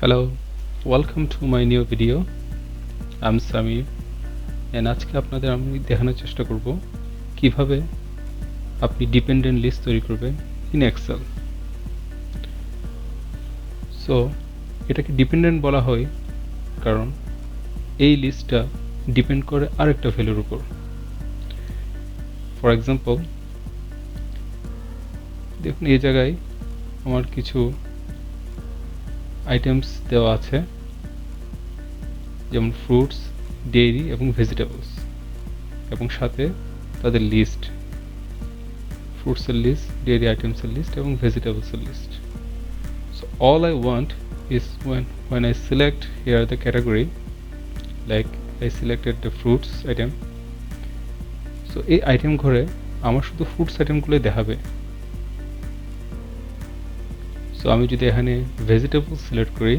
Hello, welcome to my new video. I'm Samir and আজকে আপনাদের আমি দেখানোর চেষ্টা করব কিভাবে আপনি ডিপেন্ডেন্ট লিস্ট তৈরি করবেন ইন এক্সেল। সো এটাকে ডিপেন্ডেন্ট বলা হয় কারণ এই লিস্টটা ডিপেন্ড করে আরেকটা ভ্যালুর উপর। ফর এক্সাম্পল দেখুন এই জায়গায় আমার কিছু আইটেমস দেওয়া আছে, যেমন ফ্রুটস, ডেইরি এবং ভেজিটেবলস, এবং সাথে তাদের লিস্ট, ফ্রুটসের লিস্ট, ডেইরি আইটেমসের লিস্ট এবং ভেজিটেবলসের list. So all I want is when I select here the category, like I selected the fruits item, so এই আইটেম ঘরে আমার শুধু ফ্রুটস আইটেমগুলোই দেখাবে। সো আমি যদি এখানে ভেজিটেবল সিলেক্ট করি,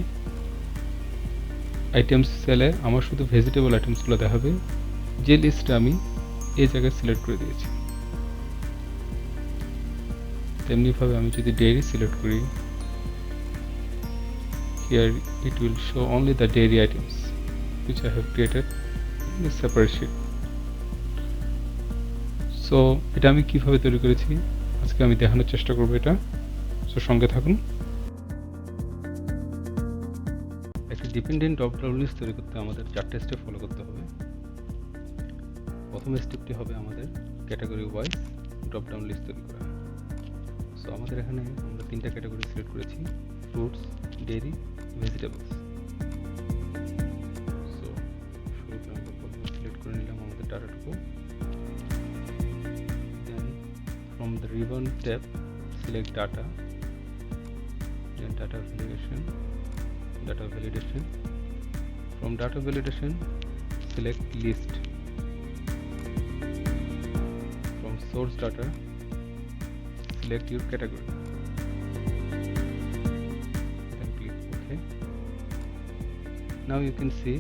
আইটেমস সেলে আমার শুধু ভেজিটেবল আইটেমসগুলো দেখাবে, যে লিস্টটা আমি এই জায়গায় সিলেক্ট করে দিয়েছি। তেমনিভাবে আমি যদি ডেইরি সিলেক্ট করি, here it will show only the dairy items which I have created in a separate sheet. So এটা আমি কিভাবে তৈরি করেছি আজকে আমি দেখানোর চেষ্টা করব এটা। সো সঙ্গে থাকুন। একটা ডিপেন্ডেন্ট ড্রপ ডাউন লিস্ট তৈরি করতে আমাদের 4টা স্টেপ ফলো করতে হবে। প্রথম স্টেপটি হবে আমাদের category wise drop down list তৈরি করা। সো আমাদের এখানে আমরা 3টা ক্যাটাগরি সিলেক্ট করেছি, ফ্রুটস, ডেইরি, ভেজিটেবলস। সো শুরুতে আমরা প্রথমে সিলেক্ট করে নিলাম আমাদের ডাটাটুকু। Then from the ribbon tab select data, then data validation, from data validation select list, from source data select your category, then click OK. Now you can see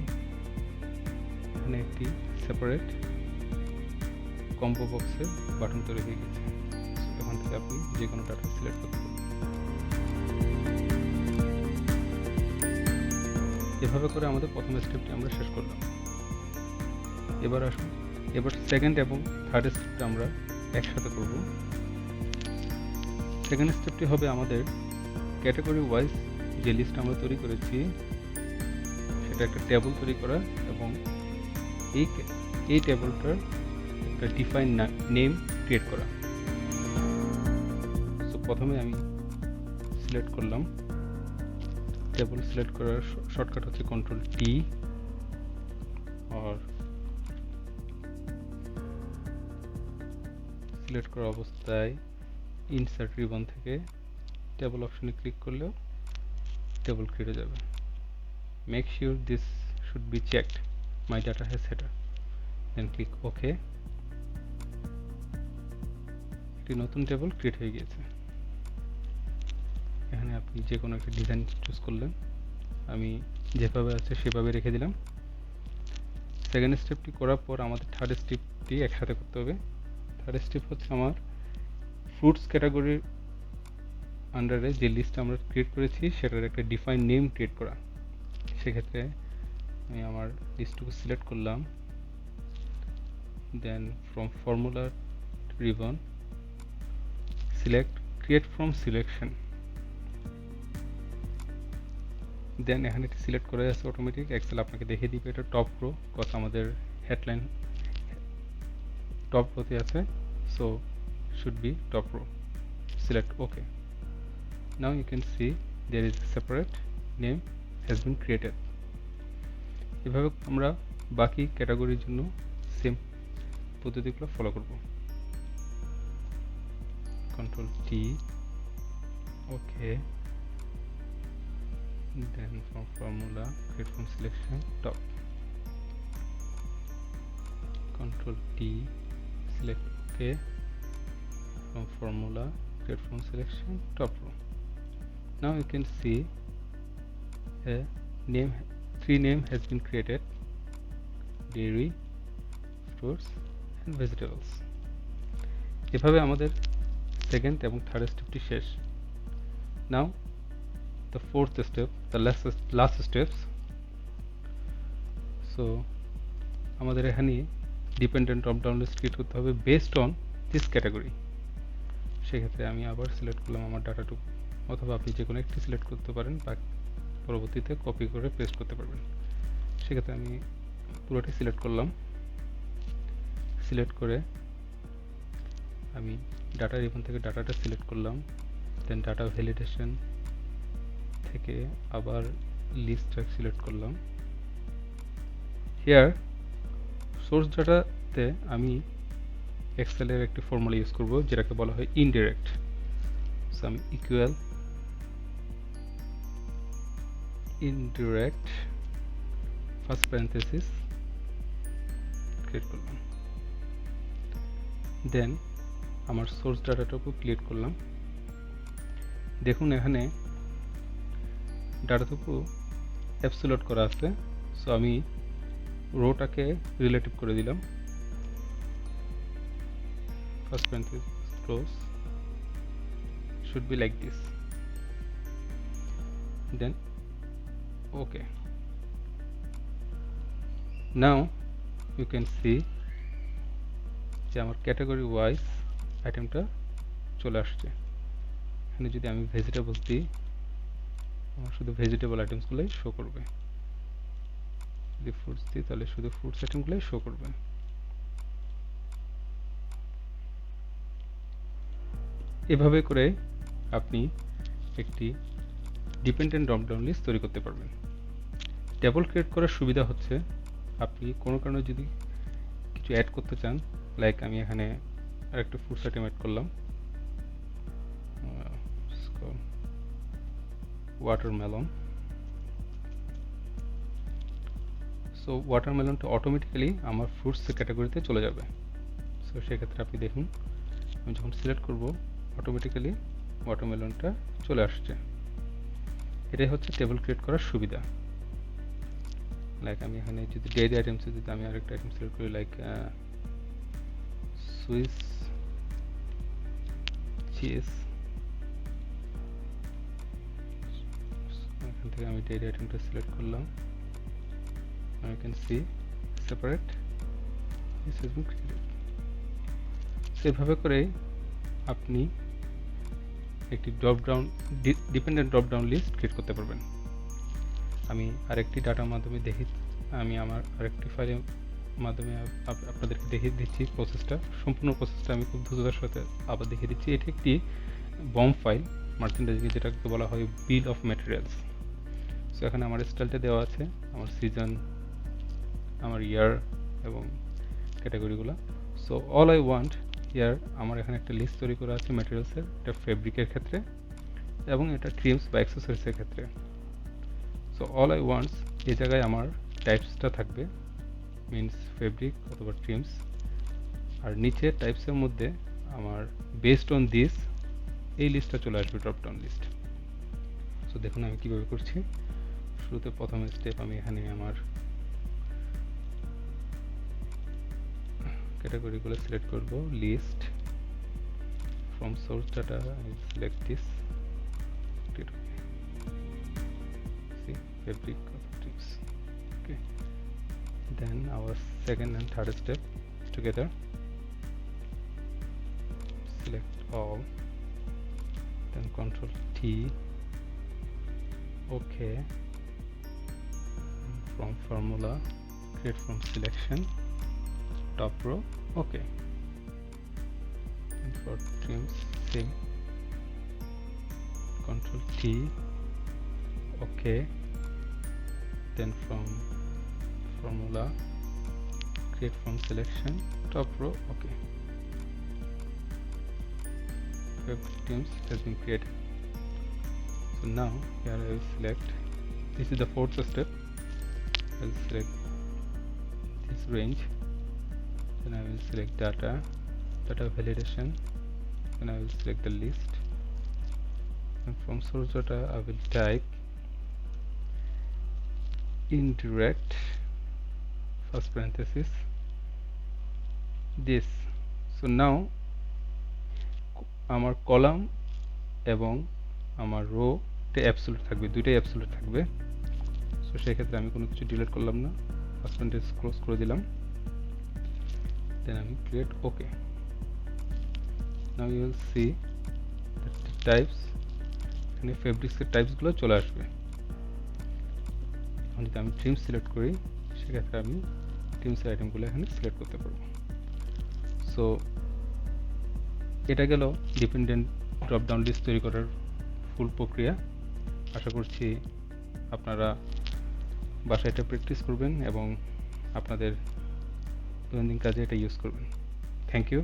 এখানে একটি separate combo বক্সের button তৈরি হয়ে গেছে। এখান থেকে আপনি যে কোনো ডাটা সিলেক্ট করতে পারেন। এভাবে করে আমাদের প্রথম স্টেপটি আমরা শেষ করলাম। এবার আসুন, এবার সেকেন্ড এবং থার্ড স্টেপটা আমরা একসাথে করব। সেকেন্ড স্টেপটি হবে আমাদের ক্যাটাগরি ওয়াইজ যে লিস্ট আমরা তৈরি করেছি সেটা একটা টেবল তৈরি করা এবং এই টেবলটার একটা ডিফাইন নেম ক্রিয়েট করা। সো প্রথমে আমি সিলেক্ট করলাম, টেবল সিলেক্ট করার শর্টকাট হচ্ছে কন্ট্রোল টি, আর সিলেক্ট করা অবস্থায় ইনসার্ট রিবন থেকে টেবল অপশনে ক্লিক করলেও টেবল ক্রিয়েট হয়ে যাবে। Make sure this should be checked, my data has header, then click okay. একটি নতুন টেবল ক্রিয়েট হয়ে গিয়েছে। এখানে আপনি যে কোনো একটা ডিজাইন চুজ করলেন, আমি যেভাবে আছে সেভাবে রেখে দিলাম। সেকেন্ড স্টেপটি করার পর আমাদের থার্ড স্টেপটি একসাথে করতে হবে। থার্ড স্টেপ হচ্ছে আমার ফ্রুটস ক্যাটাগরির আন্ডারে যে লিস্ট আমরা ক্রিয়েট করেছি সেটার একটা ডিফাইন নেম ক্রিয়েট করা। সেক্ষেত্রে আমি আমার লিস্টটুকু সিলেক্ট করলাম, then from formula ribbon select create from selection, then এখানে এটি সিলেক্ট করে আছে অটোমেটিক। এক্সেল আপনাকে দেখিয়ে দিবে এটা টপ রো, কথা আমাদের হেডলাইন টপ রোতে আছে, so should be top row. Select OK. Now you can see there is a separate name has been created. এভাবে আমরা বাকি ক্যাটাগরির জন্য সেম পদ্ধতিগুলো ফলো করব। Control T, okay, then from formula create from selection top, control T, select OK, from formula create from selection top row. Now you can see a name, 3 name has been created, dairy, fruits and vegetables. এভাবে আমাদের second এবং third স্টেপটি শেষ। নাও the fourth step, the last steps. So আমাদের এখানে dependent drop down list create করতে হবে based on this category. সেক্ষেত্রে আমি আবার সিলেক্ট করলাম আমার ডাটাটুকু, অথবা আপনি যে কোনো একটি সিলেক্ট করতে পারেন বা পরবর্তীতে কপি করে পেস্ট করতে পারবেন। সেক্ষেত্রে আমি পুরোটি সিলেক্ট করলাম। সিলেক্ট করে আমি ডাটা রিবন থেকে ডাটাটা সিলেক্ট করলাম, দেন ডাটা ভ্যালিডেশন থেকে আবার লিস্ট ট্র্যাক সিলেক্ট করলাম। হিয়ার সোর্স ডাটাতে আমি এক্সেলের একটি ফর্মুলা ইউজ করব যেটাকে বলা হয় ইনডিরেক্ট। সো আমি equal indirect first parenthesis create করলাম, দেন আমার সোর্স ডাটাটাকে ক্রিয়েট করলাম। দেখুন এখানে ডাটাটুকু অ্যাবসোলিউট করা আছে, সো আমি রোটাকে রিলেটিভ করে দিলাম। First parenthesis close should be like this, then okay. Now you can see যে আমার ক্যাটাগরি ওয়াইজ আইটেমটা চলে আসছে। এখানে যদি আমি ভেজিটেবলস দিই, আমার শুধু ভেজিটেবল আইটেমসগুলোই শো করবে। যদি ফ্রুটস দিই তাহলে শুধু ফ্রুটস আইটেমগুলোই শো করবে। এভাবে করে আপনি একটি ডিপেন্ডেন্ট ড্রপ ডাউন লিস্ট তৈরি করতে পারবেন। টেবল ক্রিয়েট করার সুবিধা হচ্ছে আপনি কোনো কারণে যদি কিছু অ্যাড করতে চান, লাইক আমি এখানে আরেকটা ফ্রুটস আইটেম অ্যাড করলাম, ওয়াটারমেলন। সো ওয়াটারমেলনটা অটোমেটিক্যালি আমার ফ্রুটস ক্যাটাগরিতে চলে যাবে। সো সেক্ষেত্রে আপনি দেখুন আমি যখন সিলেক্ট করব অটোমেটিক্যালি ওয়াটারমেলনটা চলে আসছে। এটাই হচ্ছে টেবল ক্রিয়েট করার সুবিধা। লাইক আমি এখানে যদি ডেইরি আইটেমসে যদি আমি আরেকটা আইটেম সিলেক্ট করি, লাইক সুইস চিজ, এখান থেকে আমি ডেইরি আইটেমটা সিলেক্ট করলাম। You can see separate this has been created. সেভাবে করে আপনি একটি drop down dependent drop down list create করতে পারবেন। আমি আরেকটি ডাটার মাধ্যমে আমি আমার আরেকটি ফাইলের মাধ্যমে আপনাদেরকে দেখিয়ে দিচ্ছি প্রসেসটা। সম্পূর্ণ প্রসেসটা আমি খুব দ্রুততার সাথে আবার দেখিয়ে দিচ্ছি। এটি একটি বম ফাইল মার্চেন্ডাইজিং, যেটাকে বলা হয় বিল অফ ম্যাটেরিয়ালস। সো এখানে আমার স্টাইলটা দেওয়া আছে, আমার সিজন, আমার ইয়ার এবং ক্যাটাগরিগুলো। সো অল আই ওয়ান্ট ইয়ার, আমার এখানে একটা লিস্ট তৈরি করা আছে ম্যাটেরিয়ালসের, এটা ফেব্রিকের ক্ষেত্রে এবং এটা ট্রিমস বা অ্যাক্সেসরিজের ক্ষেত্রে। সো অল আই ওয়ান্টস এই জায়গায় আমার টাইপসটা থাকবে, মিনস ফেব্রিক অথবা ট্রিমস, আর নিচে টাইপসের মধ্যে আমার বেসড অন দিস এই লিস্টটা চলে আসবে, ড্রপ ডাউন লিস্ট। সো দেখুন আমি কীভাবে করছি। শুরুতে প্রথম স্টেপ আমি এখানে আমার ক্যাটাগরিগুলো সিলেক্ট করব, list from source data, I will select this, see fabric of trips. Okay, then our second and third step together, select all, then control T, okay, from formula create from selection, top row, okay, and for trims same, control T, okay, then from formula create from selection, top row, okay. Fabric trims has been created. So now here I will select, this is the fourth step, I will select this range, then I will select data validation, then I will select the list, and from source data I will type indirect first parenthesis this. So now আমার column এবং আমার rho একটা absolute থাকবে, দুইটাই absolute থাকবে। So সেক্ষেত্রে আমি কোনো কিছু ডিলিট করলাম না, সাসপেন্ডেড ক্লোজ করে দিলাম, দেন আমি create okay. Now you will see types, এখানে ফেব্রিক্সের টাইপসগুলো চলে আসবে। এখন যদি আমি ট্রিম সিলেক্ট করি, সেক্ষেত্রে আমি ট্রিমসের আইটেমগুলো এখানে সিলেক্ট করতে পারবো। সো এটা গেল ডিপেন্ডেন্ট ড্রপ ডাউন লিস্ট তৈরি করার ফুল প্রক্রিয়া। আশা করছি আপনারা বাসায় এটা প্র্যাকটিস করবেন এবং আপনাদের দৈনন্দিন কাজে এটা ইউজ করবেন। Thank you.